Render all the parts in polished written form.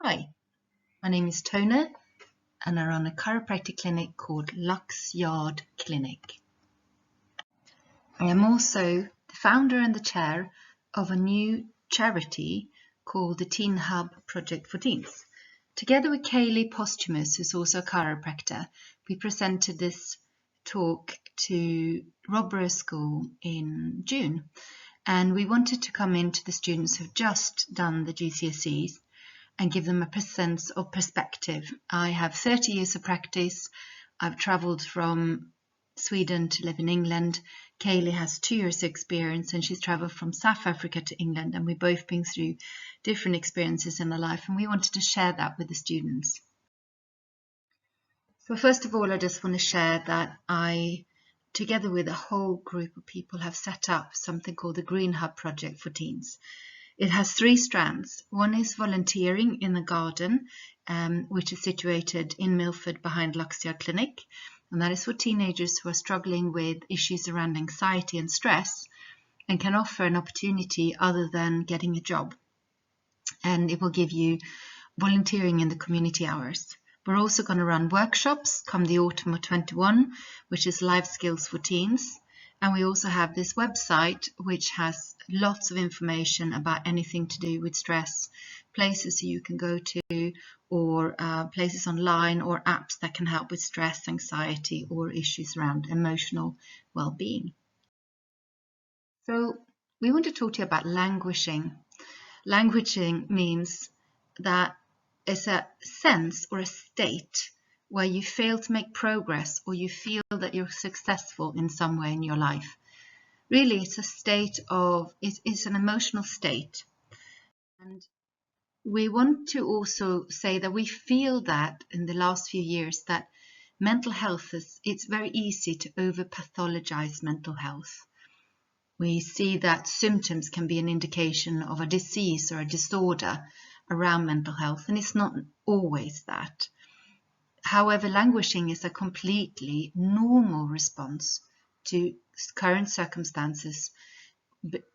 Hi, my name is Tone and I run a chiropractic clinic called Lux Yard Clinic. I am also the founder and the chair of a new charity called the Teen Hub Project for Teens. Together with Kayleigh Posthumus, who's also a chiropractor, we presented this talk to Robert School in June, and we wanted to come into the students who've just done the GCSEs and give them a sense of perspective. I have 30 years of practice. I've travelled from Sweden to live in England. Kayleigh has 2 years experience and she's travelled from South Africa to England, and we've both been through different experiences in our life, and we wanted to share that with the students. So first of all, I just want to share that I, together with a whole group of people, have set up something called the Green Hub Project for Teens. It has 3 strands. One is volunteering in the garden, which is situated in Milford behind Lux Yard Clinic. And that is for teenagers who are struggling with issues around anxiety and stress and can offer an opportunity other than getting a job. And it will give you volunteering in the community hours. We're also going to run workshops come the autumn of 21, which is life skills for teens. And we also have this website, which has lots of information about anything to do with stress, places you can go to, or places online or apps that can help with stress, anxiety, or issues around emotional well-being. So we want to talk to you about languishing. Languishing means that it's a sense or a state where you fail to make progress, or you feel that you're successful in some way in your life. Really, it's a state of, it's an emotional state. And we want to also say that we feel that in the last few years that mental health it's very easy to over-pathologize mental health. We see that symptoms can be an indication of a disease or a disorder around mental health, and it's not always that. However, languishing is a completely normal response to current circumstances,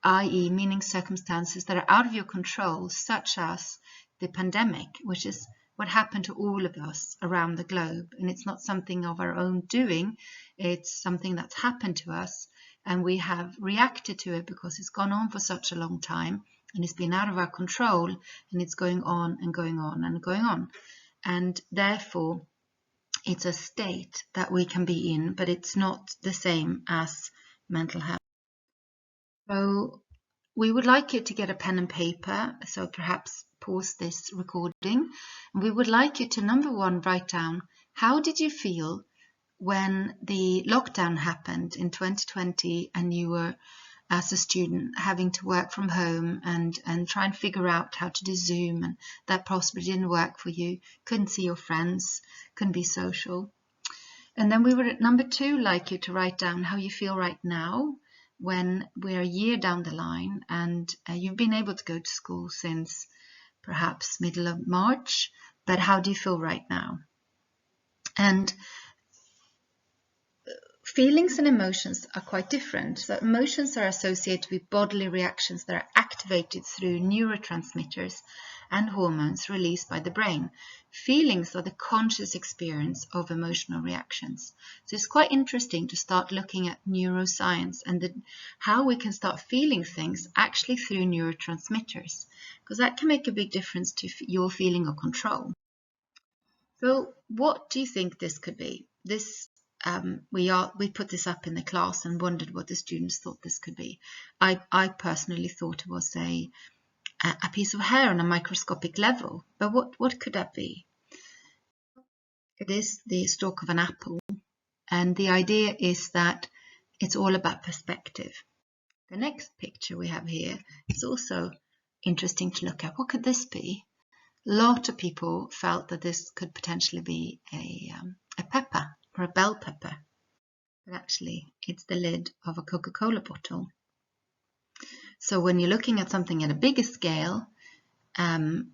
i.e. meaning circumstances that are out of your control, such as the pandemic, which is what happened to all of us around the globe. And it's not something of our own doing, it's something that's happened to us, and we have reacted to it because it's gone on for such a long time, and it's been out of our control, and it's going on and going on and going on. And therefore, it's a state that we can be in, but it's not the same as mental health. So we would like you to get a pen and paper, so perhaps pause this recording. We would like you to, number 1, write down, how did you feel when the lockdown happened in 2020 and you were, as a student, having to work from home and try and figure out how to do Zoom, and that possibly didn't work for you, couldn't see your friends, couldn't be social. And then we would, at number 2, like you to write down how you feel right now when we're a year down the line and you've been able to go to school since perhaps middle of March, but how do you feel right now? And feelings and emotions are quite different. So emotions are associated with bodily reactions that are activated through neurotransmitters and hormones released by the brain. Feelings are the conscious experience of emotional reactions. So it's quite interesting to start looking at neuroscience and how we can start feeling things actually through neurotransmitters, because that can make a big difference to your feeling of control. So what do you think this could be? We put this up in the class and wondered what the students thought this could be. I personally thought it was a piece of hair on a microscopic level, but what could that be? It is the stalk of an apple, and the idea is that it's all about perspective. The next picture we have here is also interesting to look at. What could this be? A lot of people felt that this could potentially be a pepper, or a bell pepper, but actually it's the lid of a Coca-Cola bottle. So when you're looking at something at a bigger scale,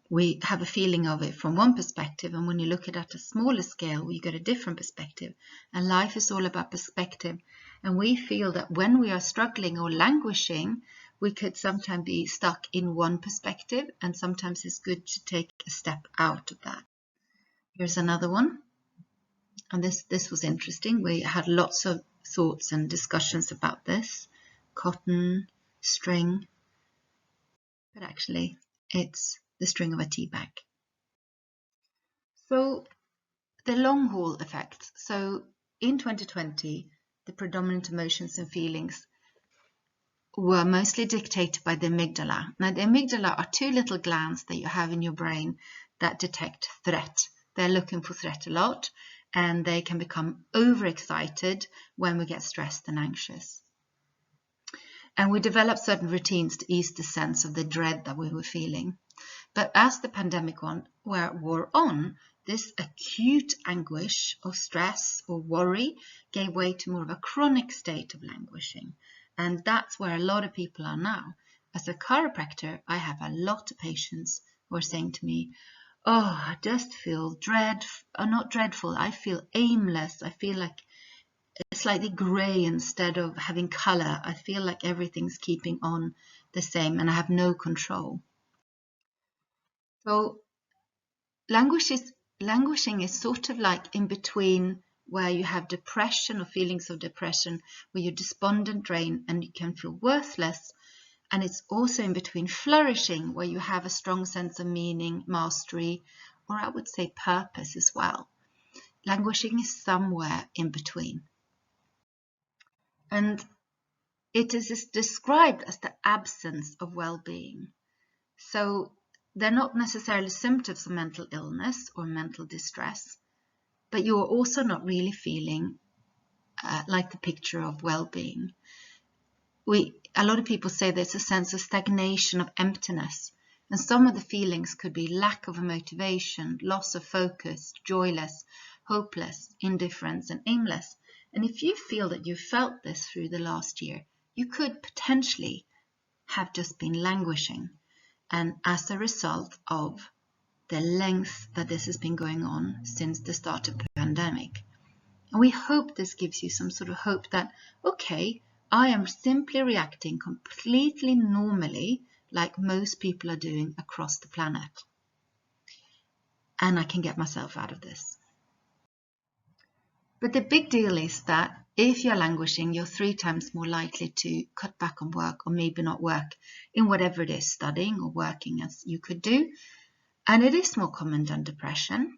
we have a feeling of it from one perspective, and when you look at a smaller scale, we get a different perspective. And life is all about perspective, and we feel that when we are struggling or languishing, we could sometimes be stuck in one perspective, and sometimes it's good to take a step out of that. Here's another one, and this was interesting. We had lots of thoughts and discussions about this. Cotton, string, but actually it's the string of a tea bag. So the long haul effects. So in 2020, the predominant emotions and feelings were mostly dictated by the amygdala. Now, the amygdala are two little glands that you have in your brain that detect threat. They're looking for threat a lot, and they can become overexcited when we get stressed and anxious. And we developed certain routines to ease the sense of the dread that we were feeling. But as the pandemic wore on, this acute anguish or stress or worry gave way to more of a chronic state of languishing. And that's where a lot of people are now. As a chiropractor, I have a lot of patients who are saying to me, oh, I just feel not dreadful, I feel aimless, I feel like it's slightly grey instead of having colour, I feel like everything's keeping on the same and I have no control. So languishing is sort of like in between where you have depression or feelings of depression, where you're despondent, drained, and you can feel worthless. And it's also in between flourishing, where you have a strong sense of meaning, mastery, or I would say purpose as well. Languishing is somewhere in between. And it is described as the absence of well-being. So they're not necessarily symptoms of mental illness or mental distress, but you're also not really feeling like the picture of well-being. A lot of people say there's a sense of stagnation, of emptiness, and some of the feelings could be lack of motivation, loss of focus, joyless, hopeless, indifference, and aimless. And if you feel that you felt this through the last year, you could potentially have just been languishing, and as a result of the length that this has been going on since the start of the pandemic. And we hope this gives you some sort of hope that, okay, I am simply reacting completely normally like most people are doing across the planet. And I can get myself out of this. But the big deal is that if you're languishing, you're 3 times more likely to cut back on work or maybe not work in whatever it is, studying or working as you could do. And it is more common than depression.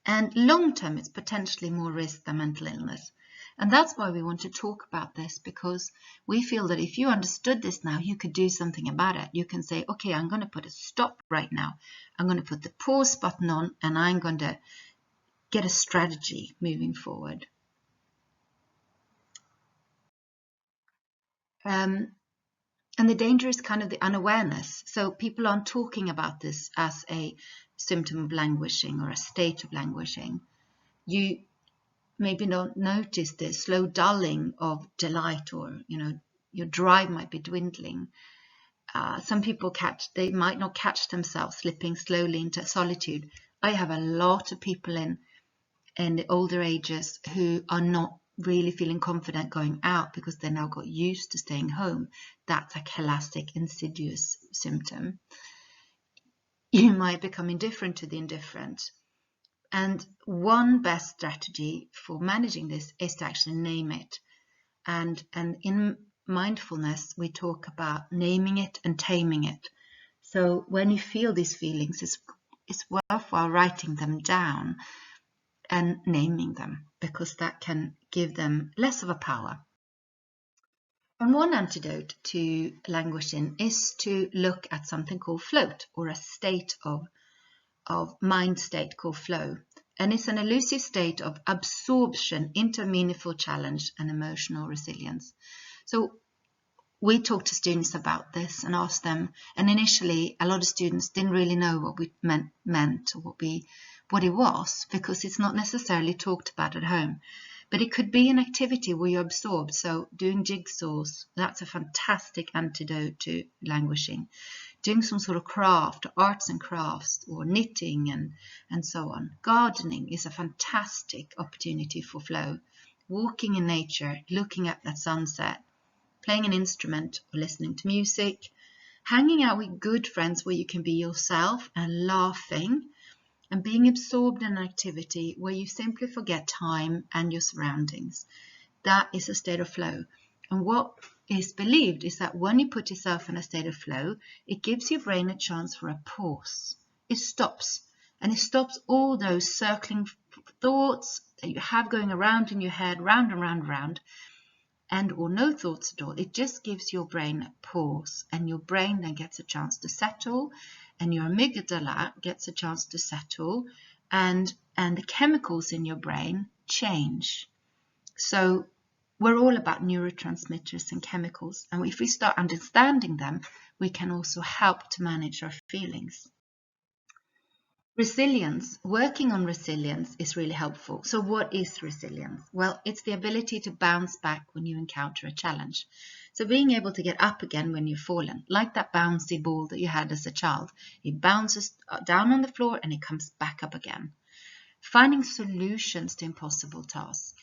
And long term, it's potentially more risk than mental illness. And that's why we want to talk about this, because we feel that if you understood this now, you could do something about it. You can say, okay, I'm going to put a stop right now. I'm going to put the pause button on and I'm going to get a strategy moving forward. And the danger is kind of the unawareness. So people aren't talking about this as a symptom of languishing or a state of languishing. You maybe don't notice the slow dulling of delight, or your drive might be dwindling. Some people they might not catch themselves slipping slowly into solitude. I have a lot of people in the older ages who are not really feeling confident going out because they now got used to staying home. That's a classic insidious symptom. You might become indifferent to the indifferent. And one best strategy for managing this is to actually name it. And in mindfulness, we talk about naming it and taming it. So when you feel these feelings, it's worthwhile writing them down and naming them, because that can give them less of a power. And one antidote to languishing is to look at something called float, or a state of mind state called flow. And it's an elusive state of absorption into meaningful challenge and emotional resilience. So we talked to students about this and asked them, and initially a lot of students didn't really know what we meant or what it was, because it's not necessarily talked about at home. But it could be an activity where you're absorbed. So doing jigsaws, that's a fantastic antidote to languishing. Doing some sort of craft, arts and crafts, or knitting and so on. Gardening is a fantastic opportunity for flow. Walking in nature, looking at that sunset, playing an instrument or listening to music, hanging out with good friends where you can be yourself and laughing, and being absorbed in an activity where you simply forget time and your surroundings. That is a state of flow. And what is believed is that when you put yourself in a state of flow, it gives your brain a chance for a pause. It stops, and it stops all those circling thoughts that you have going around in your head, round and round and round, and or no thoughts at all. It just gives your brain a pause, and your brain then gets a chance to settle, and your amygdala gets a chance to settle, and the chemicals in your brain change. So we're all about neurotransmitters and chemicals, and if we start understanding them, we can also help to manage our feelings. Resilience, working on resilience is really helpful. So what is resilience? Well, it's the ability to bounce back when you encounter a challenge. So being able to get up again when you've fallen, like that bouncy ball that you had as a child. It bounces down on the floor and it comes back up again. Finding solutions to impossible tasks.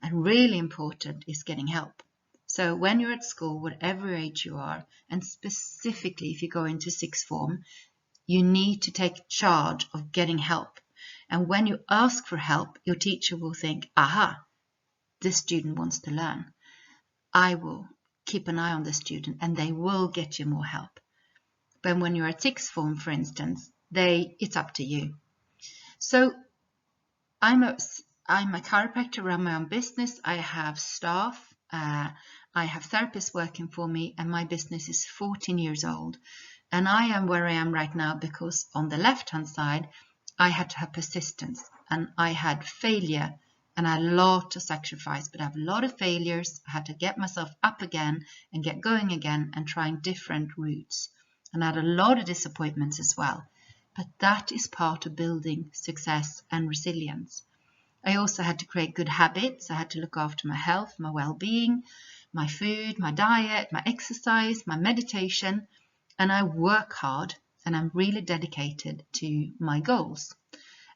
And really important is getting help. So when you're at school, whatever age you are, and specifically if you go into sixth form, you need to take charge of getting help. And when you ask for help, your teacher will think, aha, this student wants to learn. I will keep an eye on the student and they will get you more help. But when you're at sixth form, for instance, it's up to you. So I'm a chiropractor, run my own business. I have staff. I have therapists working for me, and my business is 14 years old. And I am where I am right now because on the left-hand side, I had to have persistence and I had failure and I had a lot of sacrifice, but I have a lot of failures. I had to get myself up again and get going again and trying different routes. And I had a lot of disappointments as well. But that is part of building success and resilience. I also had to create good habits. I had to look after my health, my well-being, my food, my diet, my exercise, my meditation. And I work hard and I'm really dedicated to my goals.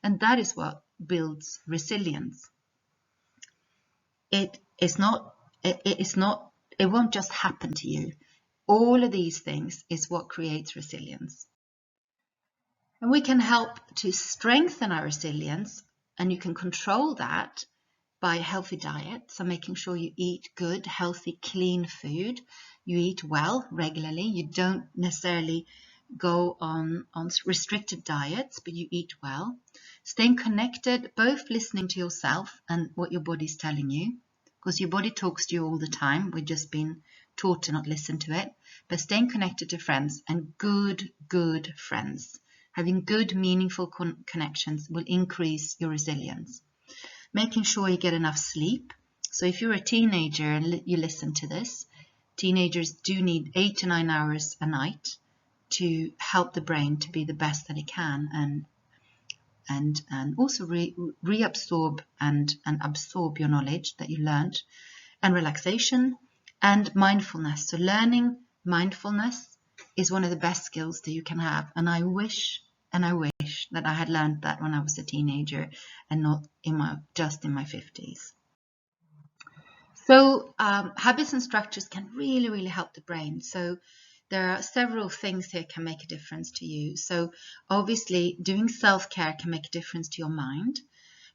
And that is what builds resilience. It won't just happen to you. All of these things is what creates resilience. And we can help to strengthen our resilience, and you can control that by a healthy diet. So making sure you eat good, healthy, clean food. You eat well regularly. You don't necessarily go on restricted diets, but you eat well. Staying connected, both listening to yourself and what your body's telling you, because your body talks to you all the time. We've just been taught to not listen to it. But staying connected to friends, and good friends. Having good, meaningful connections will increase your resilience. Making sure you get enough sleep. So if you're a teenager and you listen to this, teenagers do need 8 to 9 hours a night to help the brain to be the best that it can, and also reabsorb and absorb your knowledge that you learned, and relaxation and mindfulness. So learning mindfulness is one of the best skills that you can have, and I wish that I had learned that when I was a teenager and not just in my 50s. So habits and structures can really help the brain. So there are several things here can make a difference to you. So obviously doing self-care can make a difference to your mind.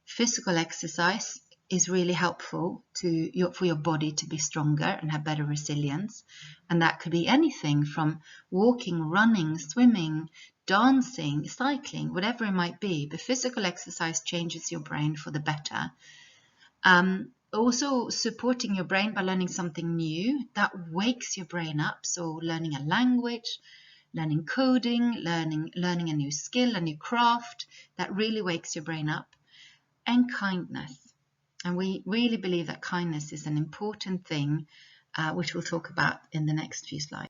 Physical exercise is really helpful for your body to be stronger and have better resilience. And that could be anything from walking, running, swimming, dancing, cycling, whatever it might be. But physical exercise changes your brain for the better. Also supporting your brain by learning something new that wakes your brain up. So learning a language, learning coding, learning a new skill, a new craft, that really wakes your brain up. And kindness. And we really believe that kindness is an important thing, which we'll talk about in the next few slides.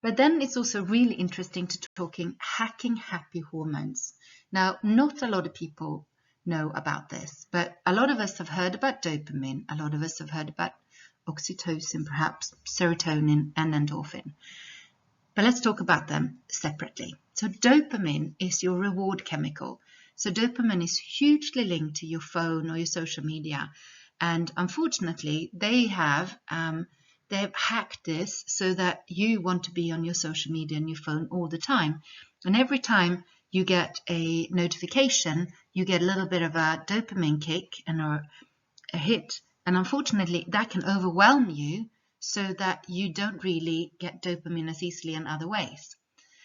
But then it's also really interesting to talking hacking happy hormones. Now, not a lot of people know about this, but a lot of us have heard about dopamine. A lot of us have heard about oxytocin, perhaps serotonin and endorphin. But let's talk about them separately. So dopamine is your reward chemical. So dopamine is hugely linked to your phone or your social media. And unfortunately, they have they've hacked this so that you want to be on your social media and your phone all the time. And every time you get a notification, you get a little bit of a dopamine kick and a hit. And unfortunately, that can overwhelm you so that you don't really get dopamine as easily in other ways.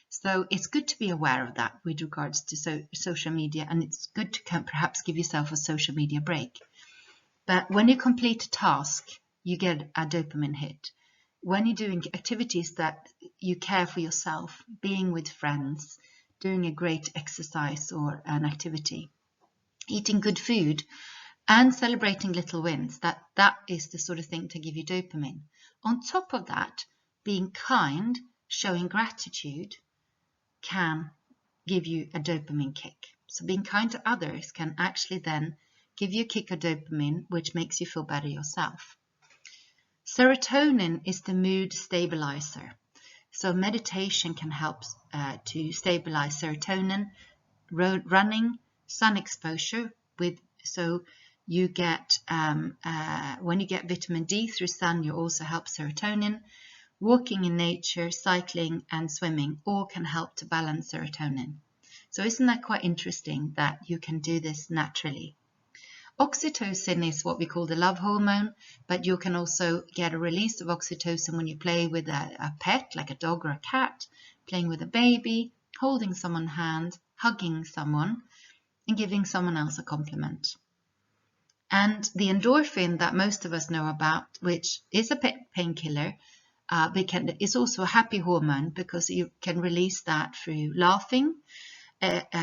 So it's good to be aware of that with regards to social media, and it's good to perhaps give yourself a social media break. But when you complete a task, you get a dopamine hit. When you're doing activities that you care for yourself, being with friends, doing a great exercise or an activity, eating good food, and celebrating little wins, that is the sort of thing to give you dopamine. On top of that, being kind, showing gratitude, can give you a dopamine kick. So being kind to others can actually then give you a kick of dopamine, which makes you feel better yourself. Serotonin is the mood stabilizer. So meditation can help to stabilize serotonin, running, sun exposure. So you get when you get vitamin D through sun, you also help serotonin. Walking in nature, cycling and swimming all can help to balance serotonin. So isn't that quite interesting that you can do this naturally? Oxytocin is what we call the love hormone, but you can also get a release of oxytocin when you play with a pet, like a dog or a cat, playing with a baby, holding someone's hand, hugging someone, and giving someone else a compliment. And the endorphin that most of us know about, which is a painkiller, it's also a happy hormone because you can release that through laughing,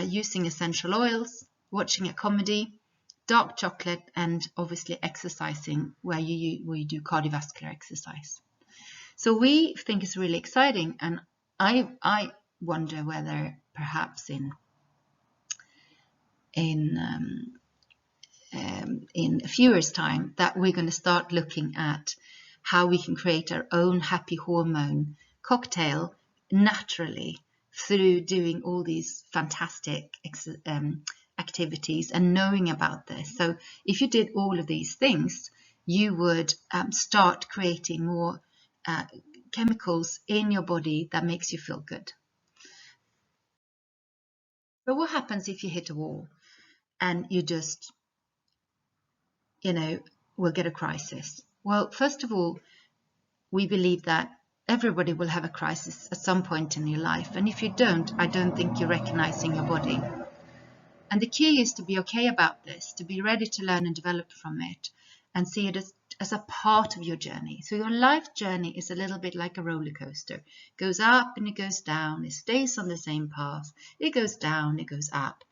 using essential oils, watching a comedy, dark chocolate, and obviously exercising where you do cardiovascular exercise. So we think it's really exciting, and I wonder whether perhaps in a few years' time that we're going to start looking at how we can create our own happy hormone cocktail naturally through doing all these fantastic activities and knowing about this. So if you did all of these things, you would start creating more chemicals in your body that makes you feel good. So what happens if you hit a wall and you just, will get a crisis? Well, first of all, we believe that everybody will have a crisis at some point in your life. And if you don't, I don't think you're recognizing your body. And the key is to be okay about this, to be ready to learn and develop from it and see it as a part of your journey. So your life journey is a little bit like a roller coaster. It goes up and it goes down. It stays on the same path. It goes down, it goes up.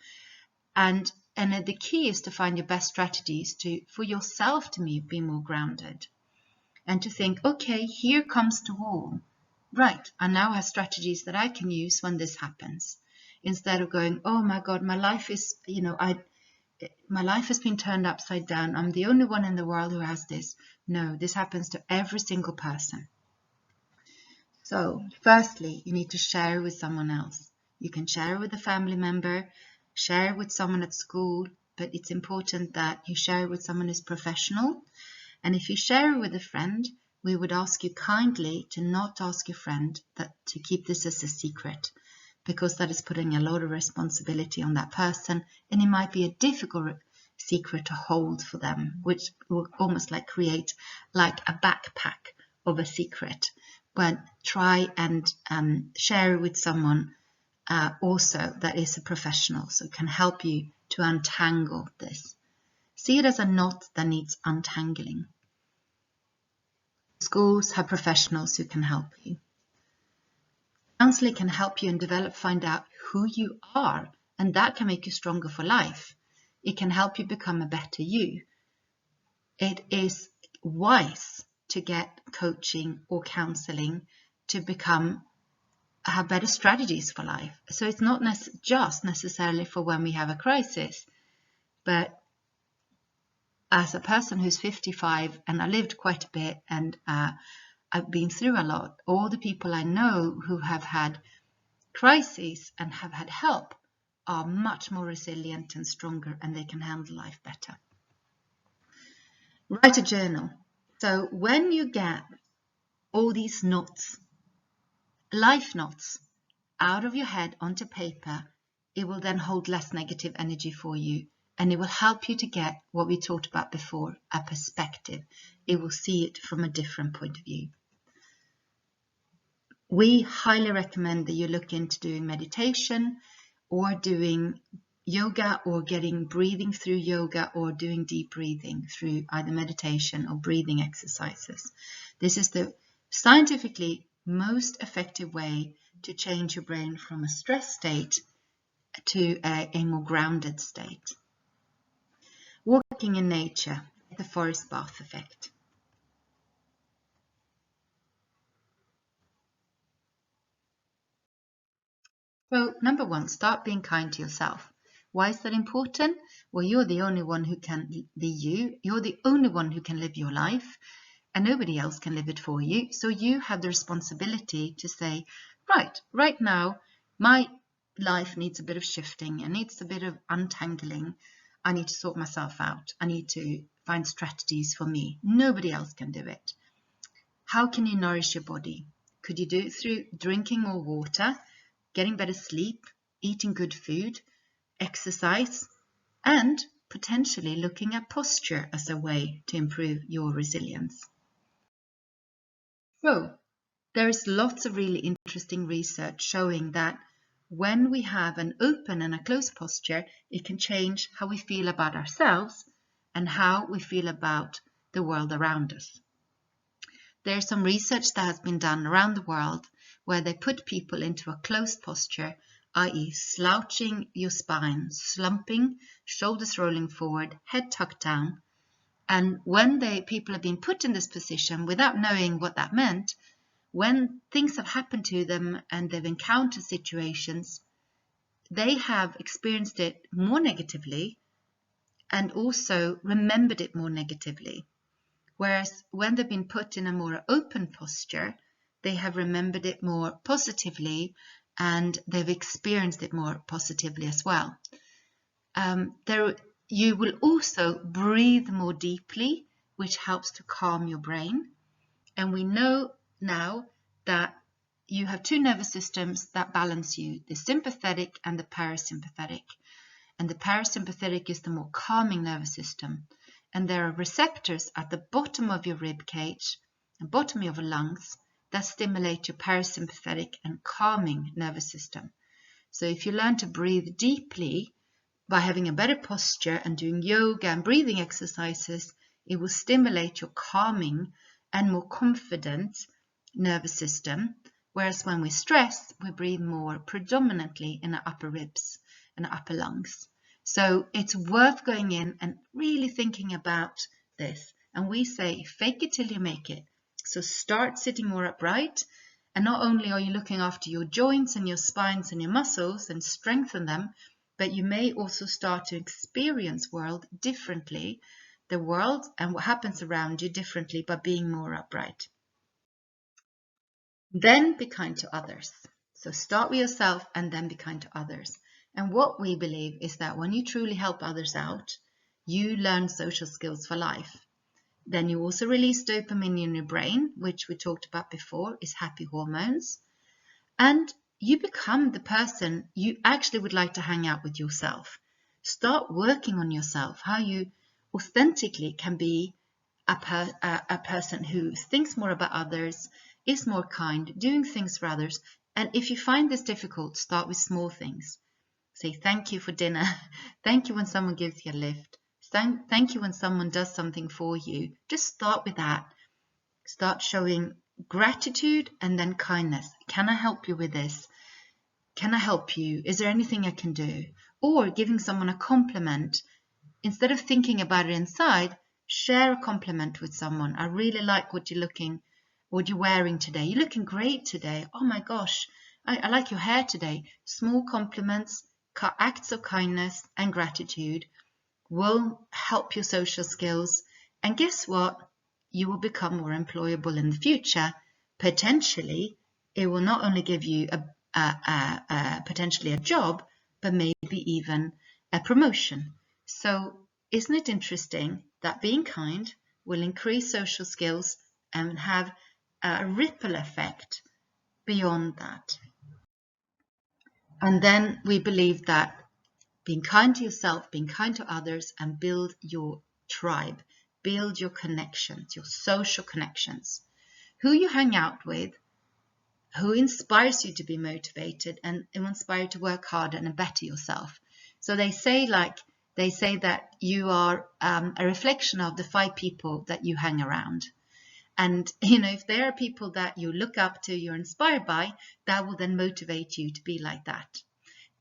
And the key is to find your best strategies for yourself to be more grounded. And to think, okay, here comes the wall. Right, I now have strategies that I can use when this happens. Instead of going, oh my God, my life is, my life has been turned upside down. I'm the only one in the world who has this. No, this happens to every single person. So, firstly, you need to share with someone else. You can share with a family member, share with someone at school, but it's important that you share with someone who's professional. And if you share with a friend, we would ask you kindly to not ask your friend to keep this as a secret, because that is putting a lot of responsibility on that person, and it might be a difficult secret to hold for them, which will almost create like a backpack of a secret. But try and share with someone also that is a professional, so can help you to untangle this. See it as a knot that needs untangling. Schools have professionals who can help you. Counseling can help you and find out who you are, and that can make you stronger for life. It can help you become a better you. It is wise to get coaching or counseling to have better strategies for life. So it's not just necessarily for when we have a crisis, but as a person who's 55 and I lived quite a bit and I've been through a lot, all the people I know who have had crises and have had help are much more resilient and stronger, and they can handle life better. Write a journal. So when you get all these knots, life knots, out of your head onto paper, it will then hold less negative energy for you, and it will help you to get what we talked about before, a perspective. It will see it from a different point of view. We highly recommend that you look into doing meditation or doing yoga, or getting breathing through yoga, or doing deep breathing through either meditation or breathing exercises. This is the scientifically most effective way to change your brain from a stress state to a more grounded state. Walking in nature, the forest bath effect. So, number one, start being kind to yourself. Why is that important? Well, you're the only one who can be you. You're the only one who can live your life, and nobody else can live it for you. So you have the responsibility to say, right now, my life needs a bit of shifting. It needs a bit of untangling. I need to sort myself out. I need to find strategies for me. Nobody else can do it. How can you nourish your body? Could you do it through drinking more water, getting better sleep, eating good food, exercise, and potentially looking at posture as a way to improve your resilience? So, there is lots of really interesting research showing that when we have an open and a closed posture, it can change how we feel about ourselves and how we feel about the world around us. There's some research that has been done around the world where they put people into a closed posture, i.e. slouching your spine, slumping, shoulders rolling forward, head tucked down. And when people have been put in this position without knowing what that meant, when things have happened to them and they've encountered situations, they have experienced it more negatively and also remembered it more negatively. Whereas when they've been put in a more open posture, they have remembered it more positively and they've experienced it more positively as well. You will also breathe more deeply, which helps to calm your brain. And we know now that you have two nervous systems that balance you, the sympathetic and the parasympathetic. And the parasympathetic is the more calming nervous system. And there are receptors at the bottom of your rib cage and bottom of your lungs that stimulate your parasympathetic and calming nervous system. So if you learn to breathe deeply by having a better posture and doing yoga and breathing exercises, it will stimulate your calming and more confident nervous system. Whereas when we stress, we breathe more predominantly in our upper ribs and our upper lungs. So it's worth going in and really thinking about this. And we say, fake it till you make it. So start sitting more upright. And not only are you looking after your joints and your spines and your muscles and strengthen them, but you may also start to experience world differently, the world and what happens around you differently by being more upright. Then be kind to others. So start with yourself and then be kind to others. And what we believe is that when you truly help others out, you learn social skills for life. Then you also release dopamine in your brain, which we talked about before, is happy hormones. And you become the person you actually would like to hang out with yourself. Start working on yourself, how you authentically can be a person who thinks more about others, is more kind, doing things for others. And if you find this difficult, start with small things. Say thank you for dinner. Thank you when someone gives you a lift. Thank you when someone does something for you. Just start with that. Start showing gratitude and then kindness. Can I help you with this? Can I help you? Is there anything I can do? Or giving someone a compliment. Instead of thinking about it inside, share a compliment with someone. I really like what you're wearing today. You're looking great today. Oh my gosh, I like your hair today. Small compliments, acts of kindness and gratitude will help your social skills. And guess what? You will become more employable in the future. Potentially, it will not only give you potentially a job, but maybe even a promotion. So isn't it interesting that being kind will increase social skills and have a ripple effect beyond that. And then we believe that being kind to yourself, being kind to others, and build your tribe, build your connections, your social connections, who you hang out with, who inspires you to be motivated and inspire you to work harder and better yourself. So they say that you are a reflection of the 5 people that you hang around. And, if there are people that you look up to, you're inspired by, that will then motivate you to be like that.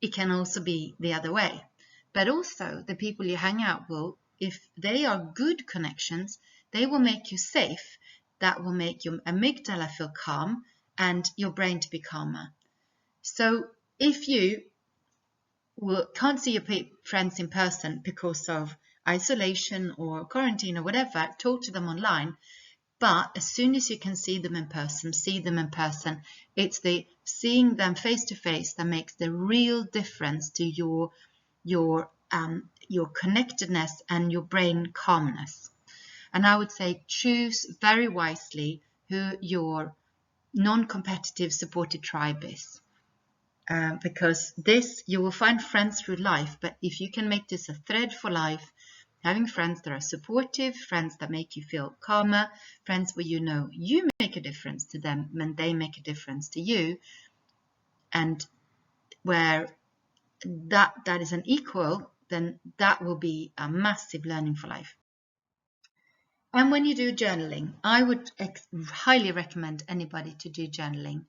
It can also be the other way. But also the people you hang out with, if they are good connections, they will make you safe. That will make your amygdala feel calm and your brain to be calmer. So if you can't see your friends in person because of isolation or quarantine or whatever, talk to them online. But as soon as you can see them in person, it's the seeing them face to face that makes the real difference to your connectedness and your brain calmness. And I would say choose very wisely who your non-competitive supported tribe is. Because you will find friends through life, but if you can make this a thread for life, having friends that are supportive, friends that make you feel calmer, friends where you make a difference to them and they make a difference to you, and where that is an equal, then that will be a massive learning for life. And when you do journaling, I would highly recommend anybody to do journaling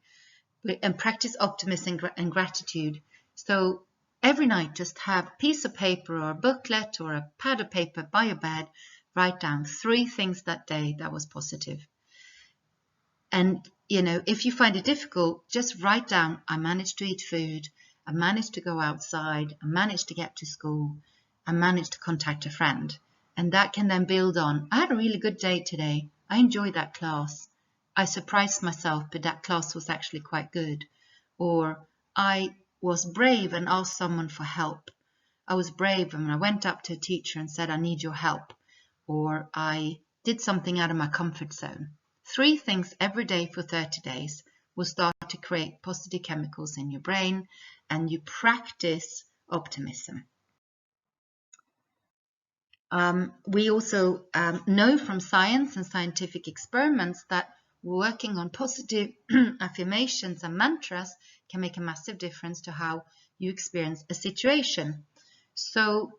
and practice optimism and gratitude. So every night, just have a piece of paper or a booklet or a pad of paper by your bed, write down 3 things that day that was positive. And, if you find it difficult, just write down, I managed to eat food, I managed to go outside, I managed to get to school, I managed to contact a friend. And that can then build on, I had a really good day today, I enjoyed that class. I surprised myself, but that class was actually quite good. Or I was brave and asked someone for help. I was brave when I went up to a teacher and said, I need your help. Or I did something out of my comfort zone. 3 things every day for 30 days will start to create positive chemicals in your brain, and you practice optimism. We also know from science and scientific experiments that working on positive affirmations and mantras can make a massive difference to how you experience a situation. So,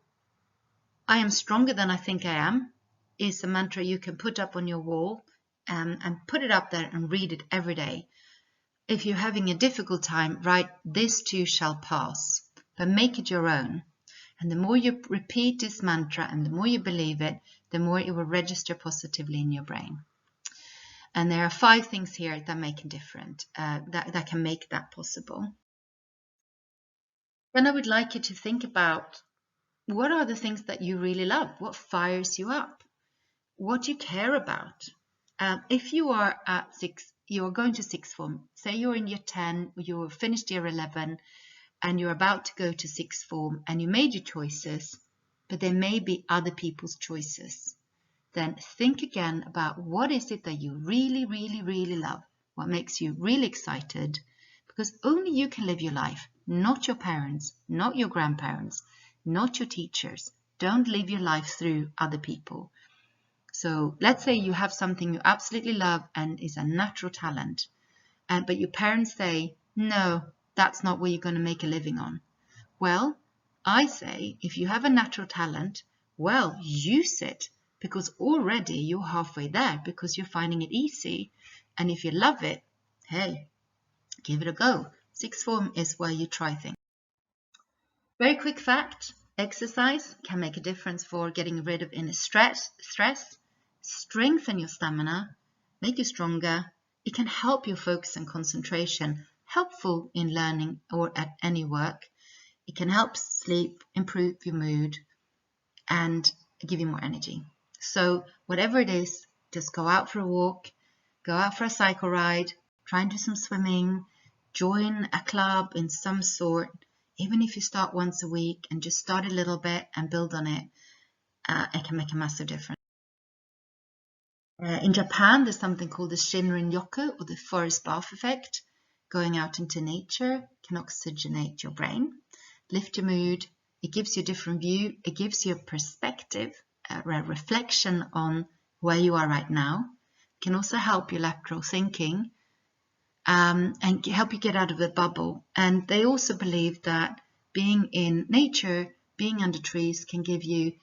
I am stronger than I think I am is a mantra you can put up on your wall and put it up there and read it every day. If you're having a difficult time, write, this too shall pass, but make it your own. And the more you repeat this mantra and the more you believe it, the more it will register positively in your brain. And there are 5 things here that make a difference, that can make that possible. Then I would like you to think about, what are the things that you really love? What fires you up? What do you care about? If you are you're going to 6th form, say you're in year 10, you're finished year 11, and you're about to go to 6th form, and you made your choices, but there may be other people's choices. Then think again about what is it that you really, really, really love? What makes you really excited? Because only you can live your life, not your parents, not your grandparents, not your teachers. Don't live your life through other people. So let's say you have something you absolutely love and is a natural talent, but your parents say, no, that's not what you're going to make a living on. Well, I say, if you have a natural talent, well, use it, because already you're halfway there because you're finding it easy. And if you love it, hey, give it a go. 6th form is where you try things. Very quick fact, exercise can make a difference for getting rid of inner stress, strengthen your stamina, make you stronger. It can help your focus and concentration, helpful in learning or at any work. It can help sleep, improve your mood, and give you more energy. So whatever it is, just go out for a walk, go out for a cycle ride, try and do some swimming, join a club in some sort. Even if you start once a week and just start a little bit and build on it, it can make a massive difference. In Japan, there's something called the Shinrin-yoku, or the forest bath effect. Going out into nature can oxygenate your brain, lift your mood. It gives you a different view. It gives you a perspective, a reflection on where you are right now. It can also help your lateral thinking and help you get out of the bubble. And they also believe that being in nature, being under trees, can give you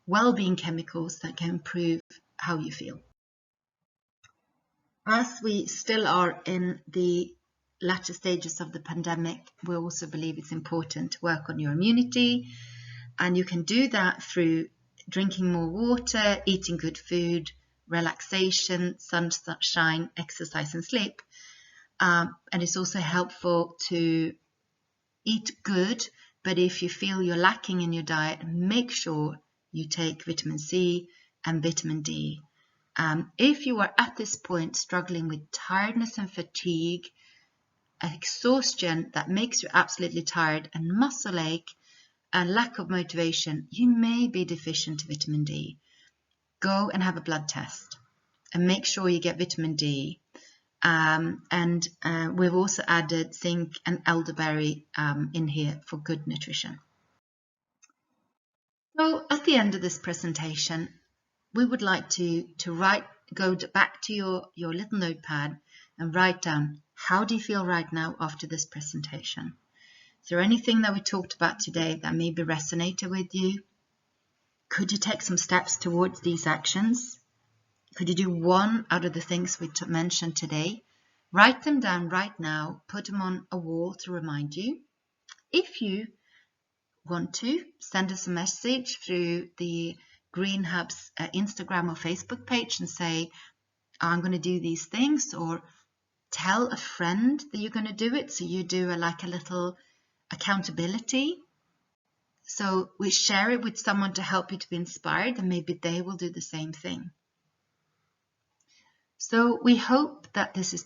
well-being chemicals that can improve how you feel. As we still are in the latter stages of the pandemic, we also believe it's important to work on your immunity, and you can do that through drinking more water, eating good food, relaxation, sunshine, exercise and sleep. And it's also helpful to eat good, but if you feel you're lacking in your diet, make sure you take vitamin C and vitamin D. If you are at this point struggling with tiredness and fatigue, exhaustion that makes you absolutely tired, and muscle ache and lack of motivation, you may be deficient to vitamin D. Go and have a blood test and make sure you get vitamin D. We've also added zinc and elderberry in here for good nutrition. So at the end of this presentation, we would like to go back to your little notepad and write down, how do you feel right now after this presentation? Is there anything that we talked about today that maybe resonated with you? Could you take some steps towards these actions? Could you do one out of the things we mentioned today? Write them down right now, put them on a wall to remind you. If you want to, send us a message through the Green Hub's Instagram or Facebook page and say, I'm going to do these things, or tell a friend that you're going to do it. So you do like a little accountability. So we share it with someone to help you to be inspired, and maybe they will do the same thing. So we hope that this has